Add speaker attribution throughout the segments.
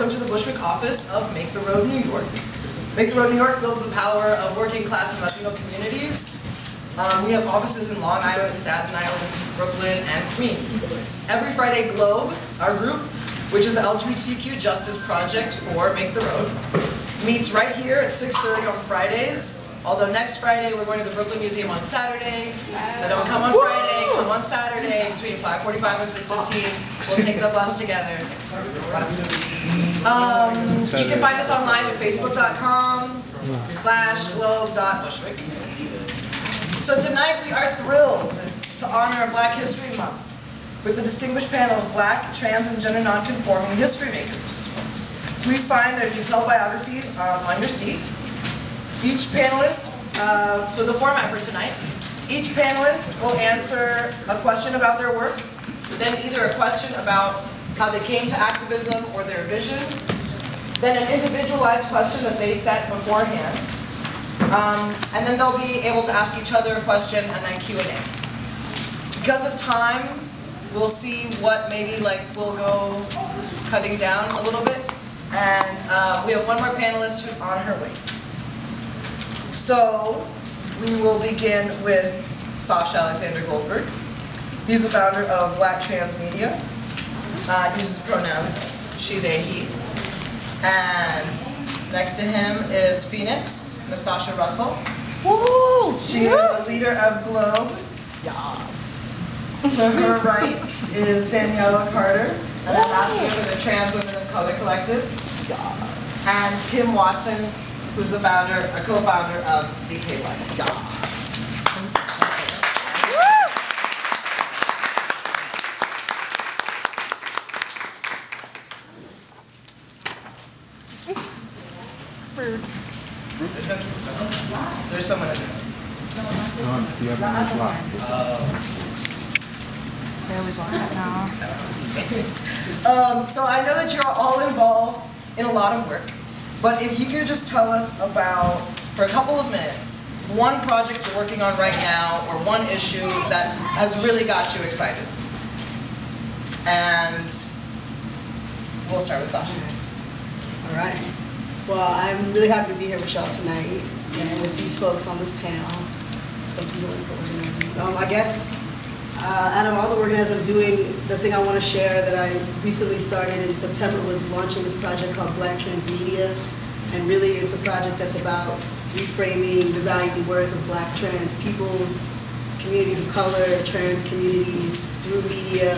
Speaker 1: welcome to the Bushwick office of Make the Road New York. Make the Road New York builds the power of working class and Latino communities. We have offices in Long Island, Staten Island, Brooklyn, and Queens. Every Friday, Globe, our group, which is the LGBTQ Justice Project for Make the Road, meets right here at 6:30 on Fridays. Although next Friday we're going to the Brooklyn Museum on Saturday, so don't come on Friday, come on Saturday between 5:45 and 6:15. We'll take the bus together. You can find us online at facebook.com/globe.bushwick. So tonight we are thrilled to honor Black History Month with the distinguished panel of Black, trans, and gender non-conforming history makers. Please find their detailed biographies on your seat. Each panelist, so the format for tonight, each panelist will answer a question about their work, then either a question about how they came to activism or their vision, then an individualized question that they set beforehand, and then they'll be able to ask each other a question and then Q&A. Because of time, we'll see what maybe we'll go cutting down a little bit, and we have one more panelist who's on her way. So, we will begin with Sasha Alexander Goldberg. He's the founder of Black Trans Media. Uses pronouns she, they, he. And next to him is Phoenix Nastasha Russell. Woo! She is a leader of Globe. Yes. To her right is Daniella Carter, an ambassador for the Trans Women of Color Collective. Yes. And Kim Watson, who's the founder, a co-founder of CKY. There's someone in there.
Speaker 2: The other one's locked.
Speaker 3: There we go.
Speaker 1: So I know that you're all involved in a lot of work. But if you could just tell us about, for a couple of minutes, one project you're working on right now, or one issue that has really got you excited. And we'll start with Sasha.
Speaker 4: All right. Well, I'm really happy to be here with y'all tonight, and with these folks on this panel. Thank you for organizing. I guess, out of all the organizing I'm doing, the thing I want to share that I recently started in September was launching this project called Black Trans Media. And really it's a project that's about reframing the value and worth of Black trans peoples, communities of color, trans communities, through media,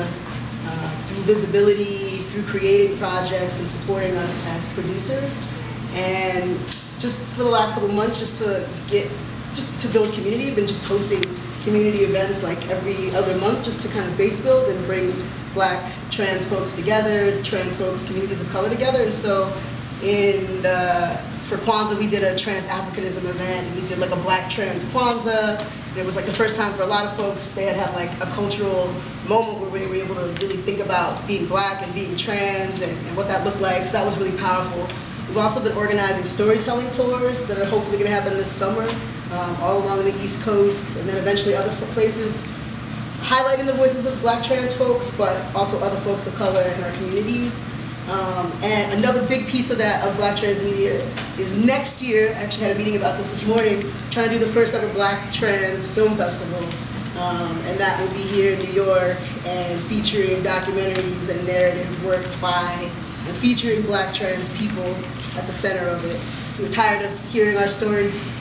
Speaker 4: through visibility, through creating projects and supporting us as producers. And just for the last couple of months, just to build community, I've been just hosting community events like every other month just to kind of base build and bring Black trans folks together, trans folks, communities of color together. And so for Kwanzaa, we did a trans Africanism event. We did like a Black trans Kwanzaa. It was like the first time for a lot of folks. They had like a cultural moment where we were able to really think about being Black and being trans and what that looked like. So that was really powerful. We've also been organizing storytelling tours that are hopefully going to happen this summer. All along the East Coast, and then eventually other places, highlighting the voices of Black trans folks, but also other folks of color in our communities. And another big piece of that, of Black Trans Media, is next year, I actually had a meeting about this morning, trying to do the first ever Black Trans Film Festival. And that will be here in New York, and featuring documentaries and narrative work by and featuring Black trans people at the center of it. So we're tired of hearing our stories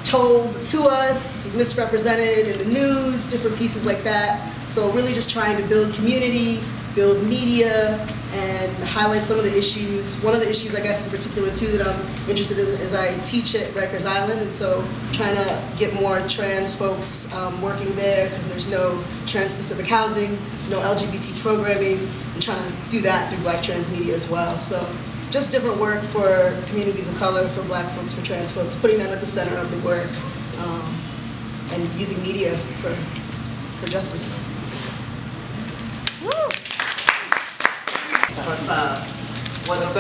Speaker 4: told to us, misrepresented in the news, different pieces like that. So really just trying to build community, build media, and highlight some of the issues. One of the issues, I guess, in particular, too, that I'm interested in is I teach at Rikers Island, and so trying to get more trans folks working there, because there's no trans-specific housing, no LGBT programming, and trying to do that through Black Trans Media as well. So just different work for communities of color, for Black folks, for trans folks, putting them at the center of the work, and using media for justice.
Speaker 1: Woo! So what's a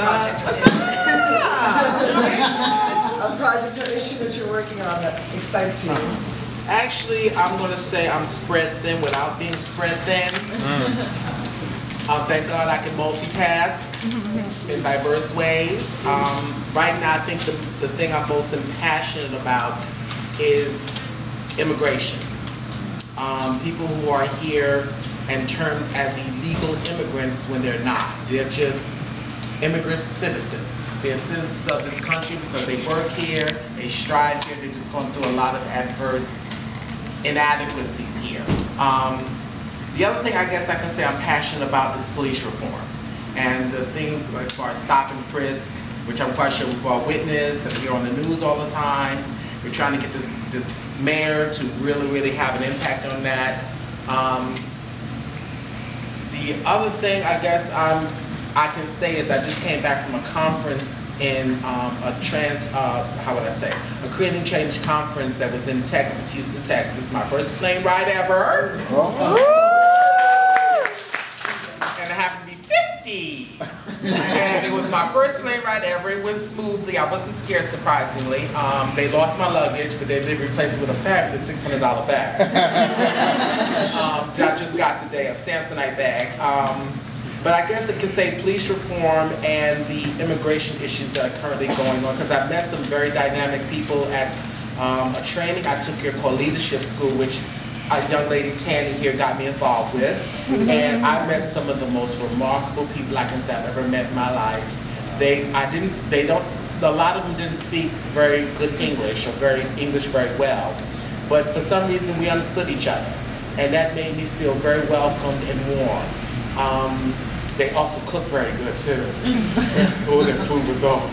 Speaker 1: project or issue that you're working on that excites you?
Speaker 5: Actually, I'm going to say I'm spread thin without being spread thin.
Speaker 3: Thank God I can multitask in diverse ways. Right now, I think the thing I'm most passionate about is immigration. People who are here and termed as illegal immigrants when they're not. They're just immigrant citizens. They're citizens of this country because they work here, they strive here, they're just going through a lot of adverse inadequacies here. The other thing I guess I can say I'm passionate about is police reform. And the things as far as stop and frisk, which I'm quite sure we've all witnessed, that we hear on the news all the time. We're trying to get this mayor to really have an impact on that. The other thing I guess I can say is I just came back from a conference in a Creating Change conference that was in Texas, Houston, Texas. My first plane ride ever. And I happened to be 50. And it was my first plane ride ever. It went smoothly. I wasn't scared, surprisingly. They lost my luggage, but they did replace it with a fabulous $600 bag. I just got today, a Samsonite bag. But I guess it could say police reform and the immigration issues that are currently going on, because I've met some very dynamic people at a training I took here called Leadership School, which a young lady, Tanny, here got me involved with. And I met some of the most remarkable people I can say I've ever met in my life. A lot of them didn't speak very good English or English very well. But for some reason we understood each other. And that made me feel very welcomed and warm. They also cook very good too. Oh, their food was on.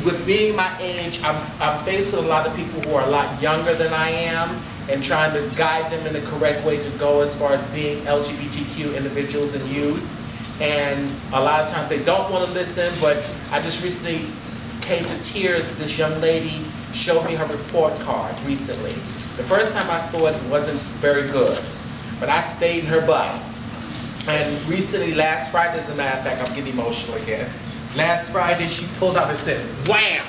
Speaker 3: With being my age, I'm faced with a lot of people who are a lot younger than I am and trying to guide them in the correct way to go as far as being LGBTQ individuals and youth. And a lot of times they don't want to listen, but I just recently came to tears. This young lady showed me her report card recently. The first time I saw it, it wasn't very good, but I stayed in her butt. And recently, last Friday, as a matter of fact, I'm getting emotional again. Last Friday, she pulled out and said, wham!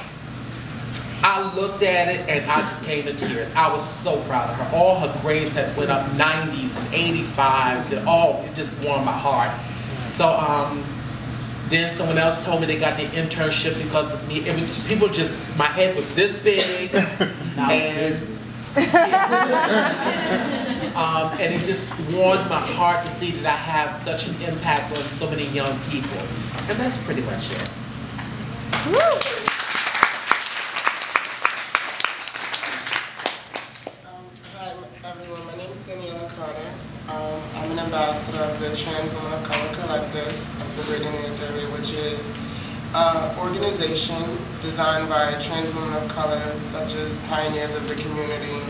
Speaker 3: I looked at it and I just came to tears. I was so proud of her. All her grades had went up 90s and 85s and it just warmed my heart. So then someone else told me they got the internship because of me. It was people just, my head was this big and it just warmed my heart to see that I have such an impact on so many young people. And that's pretty much it.
Speaker 5: Woo! Hi everyone, my name is Daniella. I'm an ambassador of the Trans Women of Color Collective of the Greater New York area, which is an organization designed by trans women of color such as pioneers of the community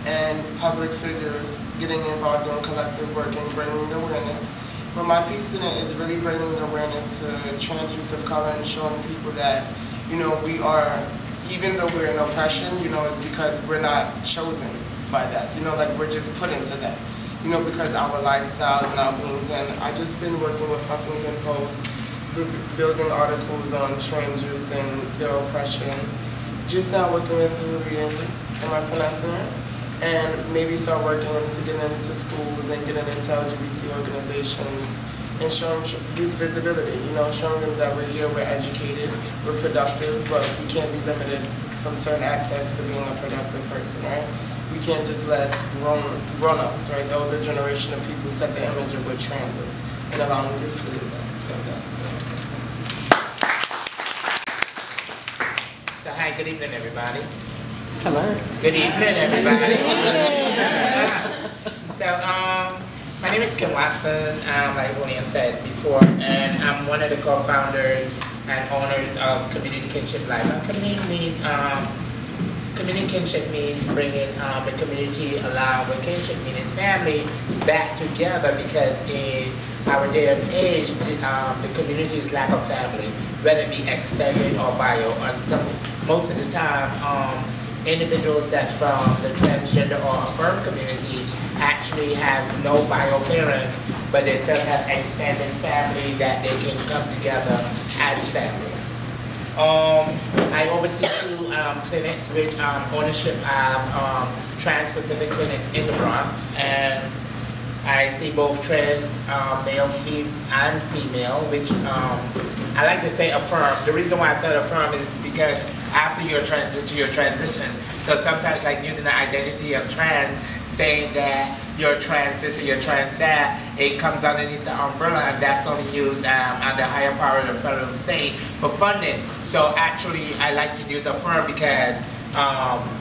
Speaker 5: and public figures getting involved in collective work and bringing awareness. But my piece in it is really bringing awareness to trans youth of color and showing people that, we are, even though we're in oppression, it's because we're not chosen by that. Like we're just put into that. Because our lifestyles and our beings. And I just been working with Huffington Post, building articles on trans youth and their oppression. Just now working with Julian, am I pronouncing it? And maybe start working into getting into schools and getting into LGBT organizations and showing youth visibility, showing them that we're here, we're educated, we're productive, but we can't be limited from certain access to being a productive person, right? We can't just let grown-ups, right, the older generation of people set the image of what trans is and allowing youth to do that. So that's it.
Speaker 6: So hi, good evening everybody.
Speaker 2: Hello.
Speaker 6: Good evening everybody. So my name is Kim Watson, like William said before, and I'm one of the co-founders and owners of Community Kinship Life. Community kinship means bringing the community along with kinship means family back together, because in our day and age, the community's lack of family, whether it be extended or bio, and most of the time, individuals that's from the transgender or affirmed community actually have no bio parents, but they still have extended family that they can come together as family. I oversee two clinics with ownership of trans-Pacific clinics in the Bronx, and I see both trans, male, and female, which I like to say affirm. The reason why I said affirm is because after you're transition. So sometimes like using the identity of trans, saying that you're trans this or you're trans that, it comes underneath the umbrella, and that's only used under higher power of the federal state for funding. So actually I like to use affirm because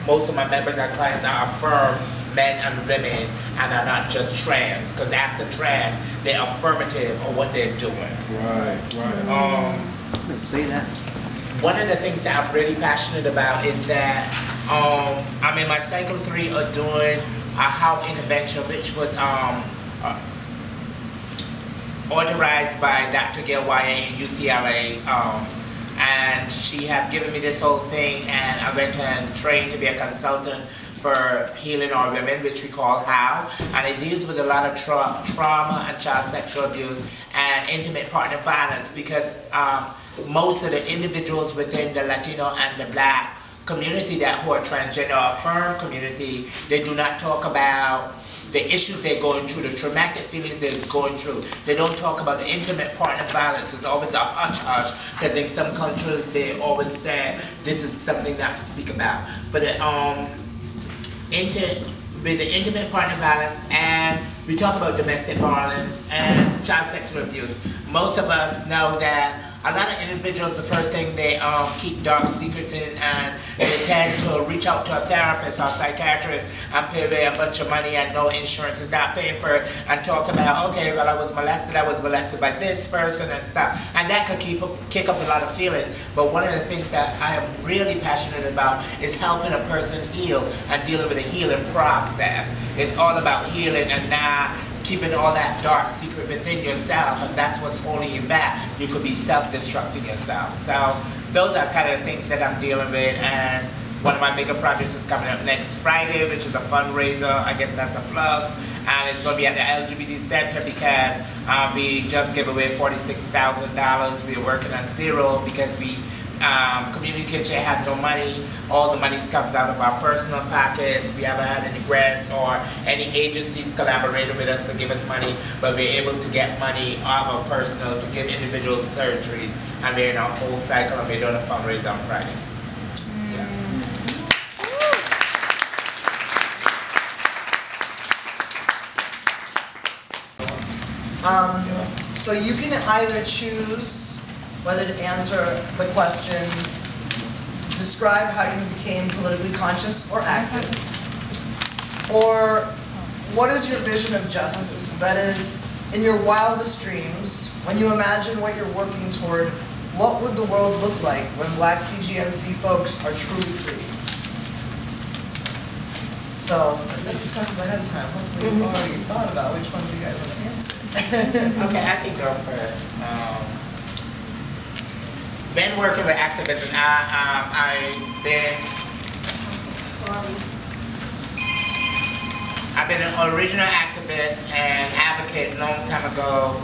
Speaker 6: most of my members and clients are affirm men and women and are not just trans, because after trans they're affirmative of what they're doing.
Speaker 2: Right. Let's say that.
Speaker 6: One of the things that I'm really passionate about is that I'm in my cycle 3 of doing a health intervention, which was authorized by Dr. Gail Wyatt in UCLA, and she had given me this whole thing, and I went and trained to be a consultant for healing our women, which we call HOW, and it deals with a lot of trauma and child sexual abuse and intimate partner violence, because most of the individuals within the Latino and the Black community who are transgender or affirmed community, they do not talk about the issues they're going through, the traumatic feelings they're going through. They don't talk about the intimate partner violence. It's always a hush-hush, because in some countries they always say this is something not to speak about. But with the intimate partner violence, and we talk about domestic violence and child sexual abuse. Most of us know that a lot of individuals, the first thing they keep dark secrets in, and they tend to reach out to a therapist or psychiatrist and pay away a bunch of money and no insurance is not paying for it, and talk about, okay, well, I was molested by this person and stuff. And that could kick up a lot of feelings. But one of the things that I am really passionate about is helping a person heal and dealing with a healing process. It's all about healing and not keeping all that dark secret within yourself, and that's what's holding you back. You could be self-destructing yourself. So those are kind of the things that I'm dealing with, and one of my bigger projects is coming up next Friday, which is a fundraiser. I guess that's a plug, and it's going to be at the LGBT Center, because we just gave away $46,000. We are working on zero because Community Kitchen had no money. All the money comes out of our personal pockets. We haven't had any grants or any agencies collaborated with us to give us money, but we're able to get money off of personal to give individual surgeries, and we're in our full cycle, and we're doing a fundraiser on Friday.
Speaker 1: So you can either choose whether to answer the question, describe how you became politically conscious or active, or what is your vision of justice? That is, in your wildest dreams, when you imagine what you're working toward, what would the world look like when Black TGNC folks are truly free? So I set these questions ahead of time. Hopefully you've already thought about which ones you guys want to answer.
Speaker 6: Okay, I can go first. Been working with activism. I've been an original activist and advocate a long time ago.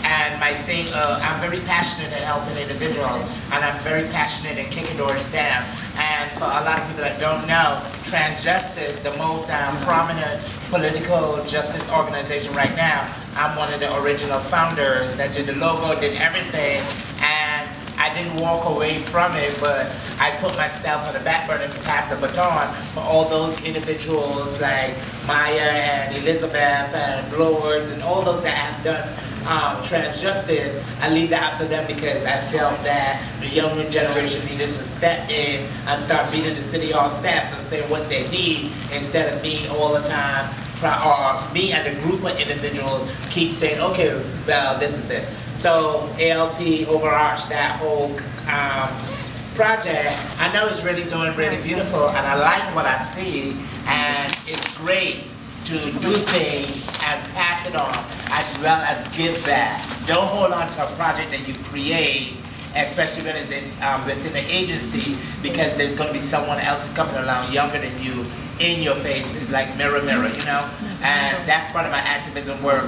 Speaker 6: And my thing, I'm very passionate at helping individuals, and I'm very passionate at kicking doors down. And for a lot of people that don't know, Transjustice, the most prominent political justice organization right now, I'm one of the original founders that did the logo, did everything, and I didn't walk away from it, but I put myself on the back burner to pass the baton for all those individuals like Maya and Elizabeth and Lourdes and all those that have done Transjustice. I leave that up to them, because I felt that the younger generation needed to step in and start beating the city hall steps and say what they need, instead of me all the time, or me and a group of individuals keep saying, okay, well, this is this. So ALP overarched that whole project. I know it's really doing really beautiful, and I like what I see, and it's great to do things and pass it on, as well as give back. Don't hold on to a project that you create, especially when it's within the agency, because there's going to be someone else coming along younger than you in your face. It's like mirror, mirror, you know? And that's part of my activism work.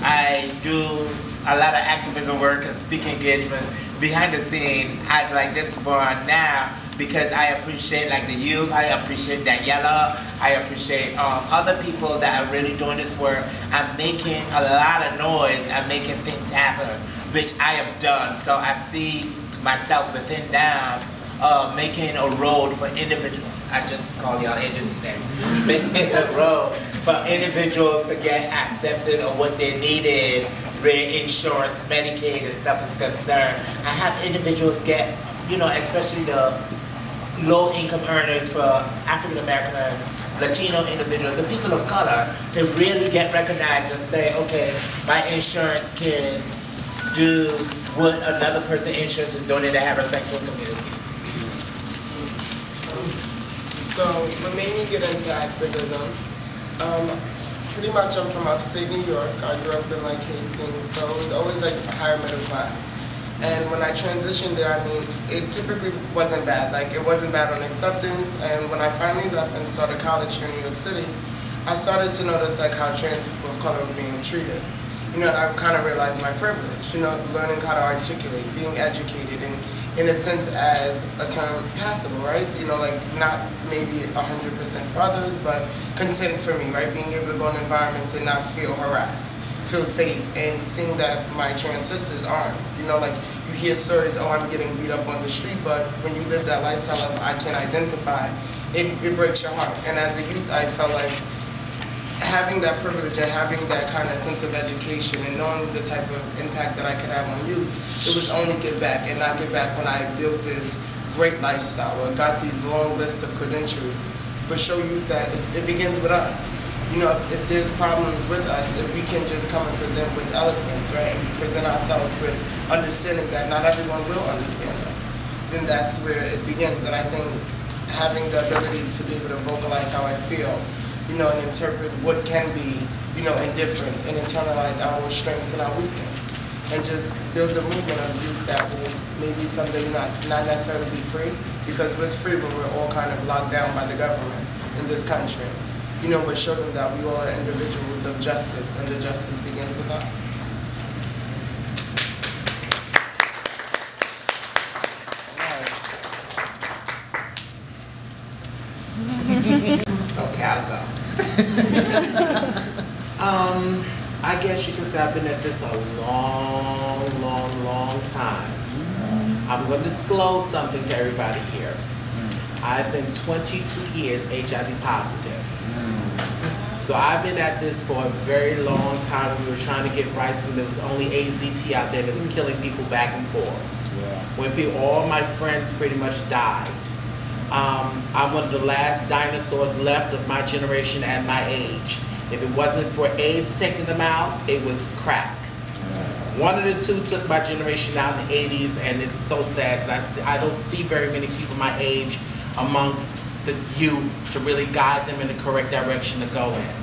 Speaker 6: I do a lot of activism work and speaking engagement behind the scene as like this born now, because I appreciate like the youth, I appreciate Daniella, I appreciate other people that are really doing this work. I'm making a lot of noise, I'm making things happen, which I have done. So I see myself within them making a road for individuals. I just call y'all agency name. Making a road for individuals to get accepted or what they needed, where insurance, Medicaid and stuff is concerned. I have individuals get, you know, especially the low income earners for African American and Latino individuals, the people of color, to really get recognized and say, okay, my insurance can do what another person's insurance is doing in the heterosexual community.
Speaker 5: So what made me get into activism, pretty much I'm from upstate New York. I grew up in like Hastings, so it was always like higher middle class. And when I transitioned there, I mean, it typically wasn't bad. Like, it wasn't bad on acceptance. And when I finally left and started college here in New York City, I started to notice like how trans people of color were being treated. You know, and I kind of realized my privilege, you know, learning how to articulate, being educated, and in a sense as a term passable, right? You know, like not maybe 100% for others, but consent for me, right? Being able to go in environments and not feel harassed, feel safe, and seeing that my trans sisters aren't. You know, like you hear stories, oh, I'm getting beat up on the street, but when you live that lifestyle of I can identify, it breaks your heart. And as a youth, I felt like having that privilege and having that kind of sense of education and knowing the type of impact that I could have on youth, it was only give back, and not give back when I built this great lifestyle or got these long lists of credentials, but show youth that it begins with us. You know, if there's problems with us, if we can just come and present with eloquence, right, and present ourselves with understanding that not everyone will understand us, then that's where it begins. And I think having the ability to be able to vocalize how I feel, you know, and interpret what can be, you know, indifference, and internalize our strengths and our weakness, and just build a movement of youth that will maybe someday not necessarily be free, because we're free when we're all kind of locked down by the government in this country. You know, but show them that we all are individuals of justice, and the justice begins with us.
Speaker 6: Okay, I'll go. I guess you could say I've been at this a long time. I'm going to disclose something to everybody here. I've been 22 years HIV positive. So I've been at this for a very long time. We were trying to get rights when there was only AZT out there that was killing people back and forth. When all my friends pretty much died. I'm one of the last dinosaurs left of my generation at my age. If it wasn't for AIDS taking them out, it was crack. One of the two took my generation out in the 80s, and it's so sad that I don't see very many people my age amongst the youth to really guide them in the correct direction to go in.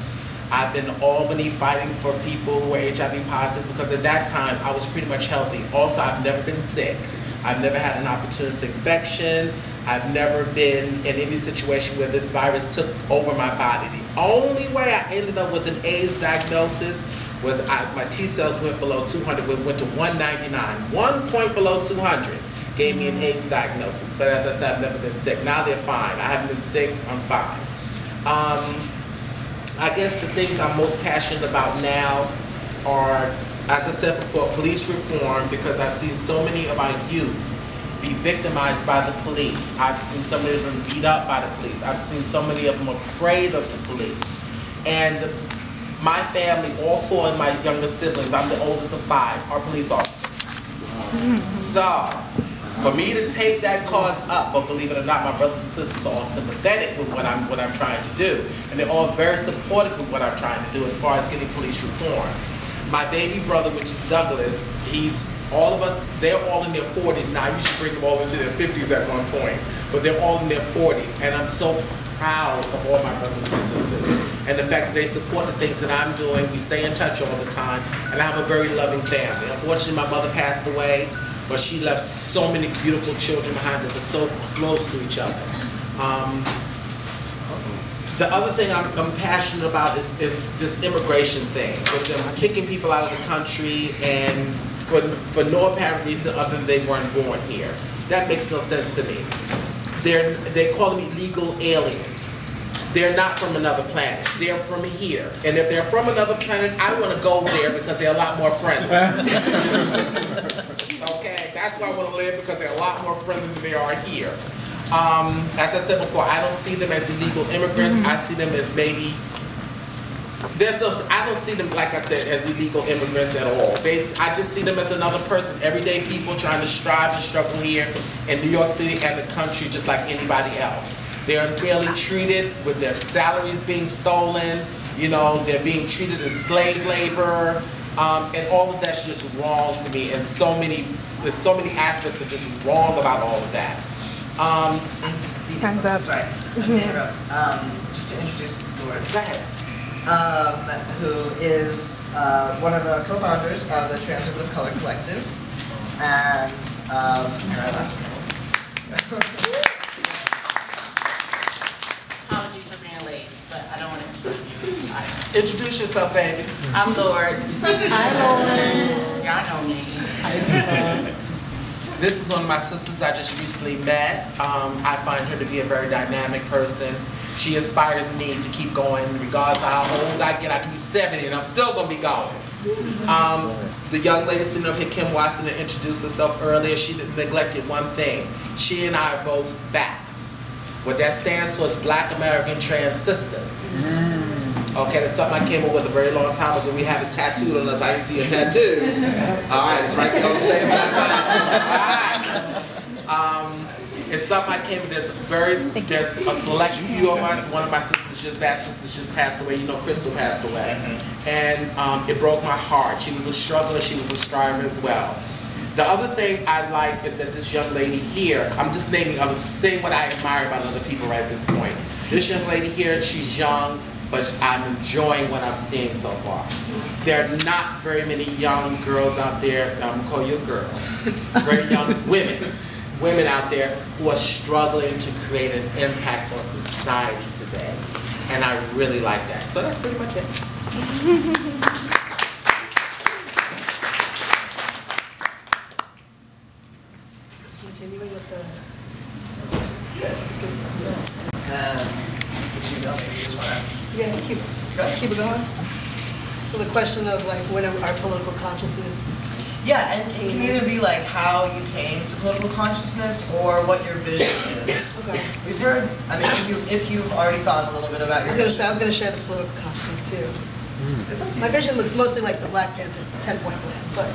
Speaker 6: I've been in Albany fighting for people who are HIV positive, because at that time I was pretty much healthy. Also, I've never been sick. I've never had an opportunistic infection. I've never been in any situation where this virus took over my body. The only way I ended up with an AIDS diagnosis was my T cells went below 200, went to 199. 1 point below 200 gave me an AIDS diagnosis. But as I said, I've never been sick. Now they're fine. I haven't been sick, I'm fine. I guess the things I'm most passionate about now are, as I said before, police reform, because I've seen so many of our youth be victimized by the police. I've seen so many of them beat up by the police. I've seen so many of them afraid of the police. And my family, all 4 of my younger siblings, I'm the oldest of 5, are police officers. So, for me to take that cause up, but believe it or not, my brothers and sisters are all sympathetic with what I'm trying to do. And they're all very supportive of what I'm trying to do as far as getting police reform. My baby brother, which is Douglas, all of us, they're all in their 40s now. I used to bring them all into their 50s at one point, but they're all in their 40s. And I'm so proud of all my brothers and sisters. And the fact that they support the things that I'm doing. We stay in touch all the time. And I have a very loving family. Unfortunately, my mother passed away, but she left so many beautiful children behind her, but so close to each other.
Speaker 3: The other thing I'm passionate about is this immigration thing, with them kicking people out of the country and for no apparent reason other than they weren't born here. That makes no sense to me. They call them illegal aliens. They're not from another planet. They're from here. And if they're from another planet, I want to go there because they're a lot more friendly. Okay, that's why I want to live, because they're a lot more friendly than they are here. As I said before, I don't see them as illegal immigrants. I see them as maybe, I don't see them, like I said, as illegal immigrants at all. I just see them as another person, everyday people trying to strive and struggle here in New York City and the country just like anybody else. They're unfairly treated with their salaries being stolen, you know, they're being treated as slave labor, and all of that's just wrong to me, and there's so many aspects of just wrong about all of that.
Speaker 1: Sorry, just to introduce Lourdes.
Speaker 3: Go ahead.
Speaker 1: Who is one of the co-founders of the Trans Women of Color Collective, and our last panelist.
Speaker 7: Apologies for being late, but I don't want to interrupt you.
Speaker 3: Introduce yourself, baby.
Speaker 7: I'm Lourdes. Hi, Lourdes. Y'all know me.
Speaker 3: This is one of my sisters I just recently met. I find her to be a very dynamic person. She inspires me to keep going, regardless of how old I get. I can be 70 and I'm still going to be going. The young lady sitting over here, Kim Toyou, introduced herself earlier. She neglected one thing. She and I are both BATS. What that stands for is Black American Trans Sisters. Okay, that's something I came up with a very long time ago. We have it tattooed on us. I can see a tattoo. All right, it's right there on the same side. All right. It's something I came with. There's a select few of us. One of my sisters, bad sisters, just passed away. You know, Crystal passed away, and it broke my heart. She was a struggler. She was a striver as well. The other thing I like is that this young lady here. I'm just saying what I admire about other people right at this point. This young lady here, she's young, but I'm enjoying what I'm seeing so far. There are not very many young girls out there. I'm gonna call you a girl. Very young women out there who are struggling to create an impact on society today. And I really like that. So that's pretty much it.
Speaker 4: Continuing with the... Yeah, keep it going. So the question of like when our political consciousness.
Speaker 1: Yeah, and it can either be like how you came to political consciousness or what your vision is.
Speaker 4: Okay.
Speaker 1: We've heard, I mean, if you've already thought a little bit about your vision.
Speaker 4: I was going to share the political consciousness too.
Speaker 1: It's up to you.
Speaker 4: My vision looks mostly like the Black Panther 10-point plan, but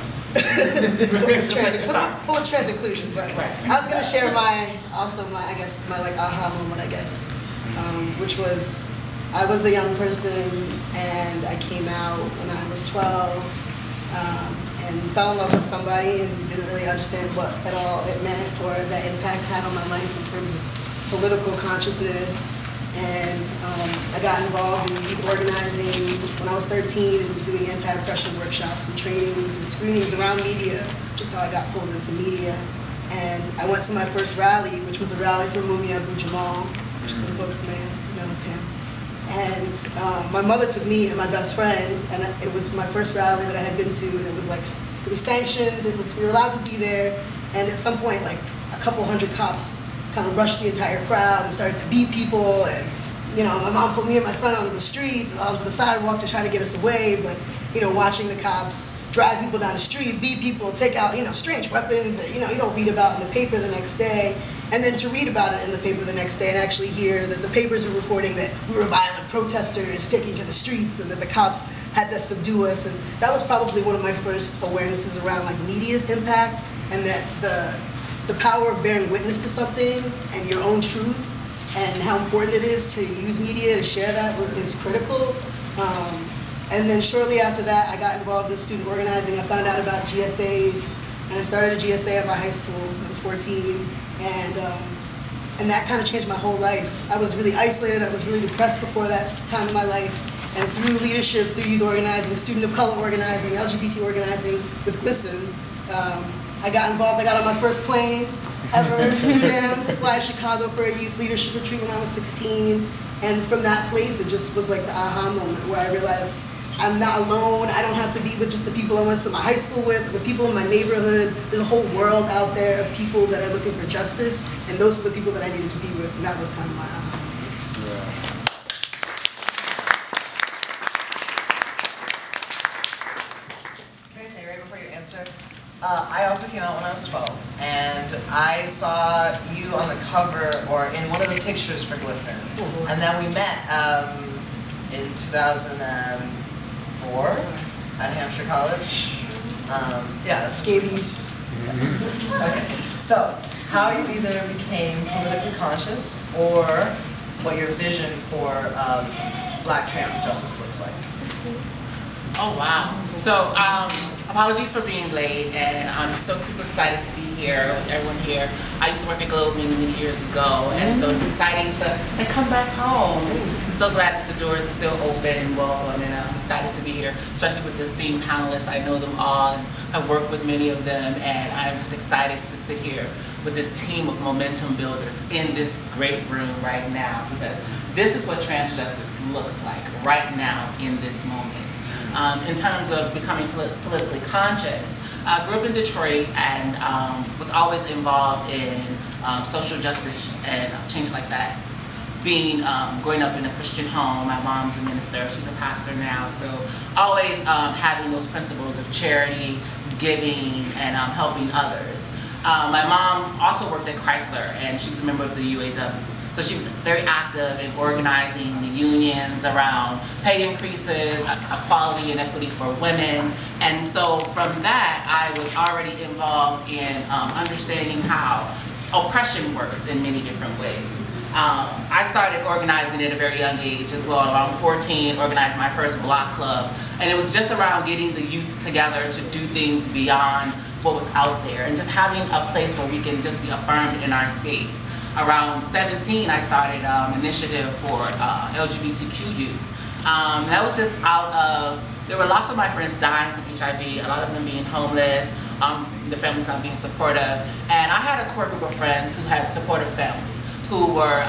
Speaker 4: full trans inclusion. But I was going to share my like aha moment, I guess, which was I was a young person and I came out when I was 12. And fell in love with somebody and didn't really understand what at all it meant or that impact had on my life in terms of political consciousness. And I got involved in youth organizing when I was 13 and was doing anti-oppression workshops and trainings and screenings around media, which is how I got pulled into media. And I went to my first rally, which was a rally for Mumia Abu-Jamal, which some folks may know him. And my mother took me and my best friend, and it was my first rally that I had been to, and it was sanctioned, we were allowed to be there, and at some point, like, a couple hundred cops kind of rushed the entire crowd and started to beat people, and, you know, my mom put me and my friend onto the streets, onto the sidewalk to try to get us away, but, you know, watching the cops drive people down the street, beat people, take out, you know, strange weapons that, you know, you don't read about in the paper the next day. And then to read about it in the paper the next day and actually hear that the papers were reporting that we were violent protesters taking to the streets and that the cops had to subdue us. And that was probably one of my first awarenesses around like media's impact and that the power of bearing witness to something and your own truth and how important it is to use media to share that is critical. And then shortly after that, I got involved in student organizing. I found out about GSAs, and I started a GSA at my high school. I was 14, and that kind of changed my whole life. I was really isolated. I was really depressed before that time in my life. And through leadership, through youth organizing, student of color organizing, LGBT organizing with GLSEN, I got involved. I got on my first plane ever through them to fly to Chicago for a youth leadership retreat when I was 16. And from that place, it just was like the aha moment where I realized I'm not alone. I don't have to be with just the people I went to my high school with, or the people in my neighborhood. There's a whole world out there of people that are looking for justice, and those were the people that I needed to be with, and that was kind of my aha moment.
Speaker 1: Can I say right before you answer? I also came out when I was 12, and I saw you on the cover or in one of the pictures for Glisten, and then we met in 2004 at Hampshire College. Yeah, that's just
Speaker 4: Babies.
Speaker 1: Okay. So, how you either became politically conscious or what your vision for Black trans justice looks like.
Speaker 7: Oh, wow. So, apologies for being late, and I'm so super excited to be here with everyone here. I used to work at Globe many, many years ago, and so it's exciting to come back home. I'm so glad that the door is still open and welcome, and I'm excited to be here, especially with this esteemed panelists. I know them all, and I've worked with many of them, and I'm just excited to sit here with this team of momentum builders in this great room right now, because this is what trans justice looks like right now in this moment. In terms of becoming politically conscious, I grew up in Detroit and was always involved in social justice and change like that. Growing up in a Christian home, my mom's a minister, she's a pastor now, so always having those principles of charity, giving, and helping others. My mom also worked at Chrysler, and she's a member of the UAW. So she was very active in organizing the unions around pay increases, equality and equity for women. And so from that, I was already involved in understanding how oppression works in many different ways. I started organizing at a very young age as well, around 14, organized my first block club. And it was just around getting the youth together to do things beyond what was out there and just having a place where we can just be affirmed in our space. Around 17, I started an initiative for LGBTQ youth. That was just out of, there were lots of my friends dying from HIV, a lot of them being homeless, the families not being supportive. And I had a core group of friends who had supportive family, who were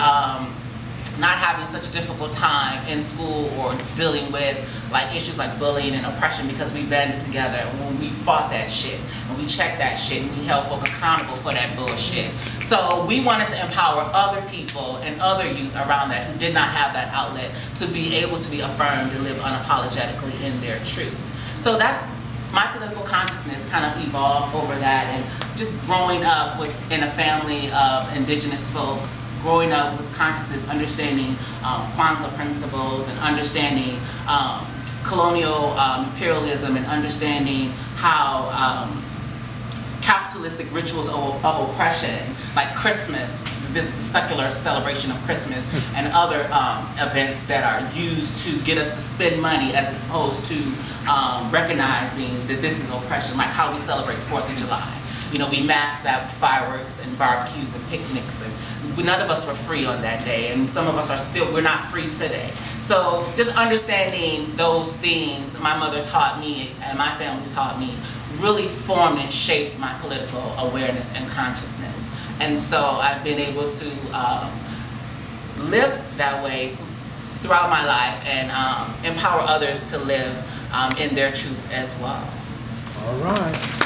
Speaker 7: not having such a difficult time in school or dealing with like issues like bullying and oppression because we banded together when we fought that shit and we checked that shit and we held folk accountable for that bullshit. So we wanted to empower other people and other youth around that who did not have that outlet to be able to be affirmed and live unapologetically in their truth. So that's my political consciousness kind of evolved over that, and just growing up in a family of indigenous folk, growing up with consciousness, understanding Kwanzaa principles and understanding colonial imperialism and understanding how capitalistic rituals of oppression, like Christmas, this secular celebration of Christmas, and other events that are used to get us to spend money as opposed to recognizing that this is oppression, like how we celebrate 4th of July. You know, we masked out fireworks and barbecues and picnics, and none of us were free on that day, and some of us are still, we're not free today. So just understanding those things my mother taught me and my family taught me really formed and shaped my political awareness and consciousness. And so I've been able to live that way throughout my life and empower others to live in their truth as well.
Speaker 2: All right.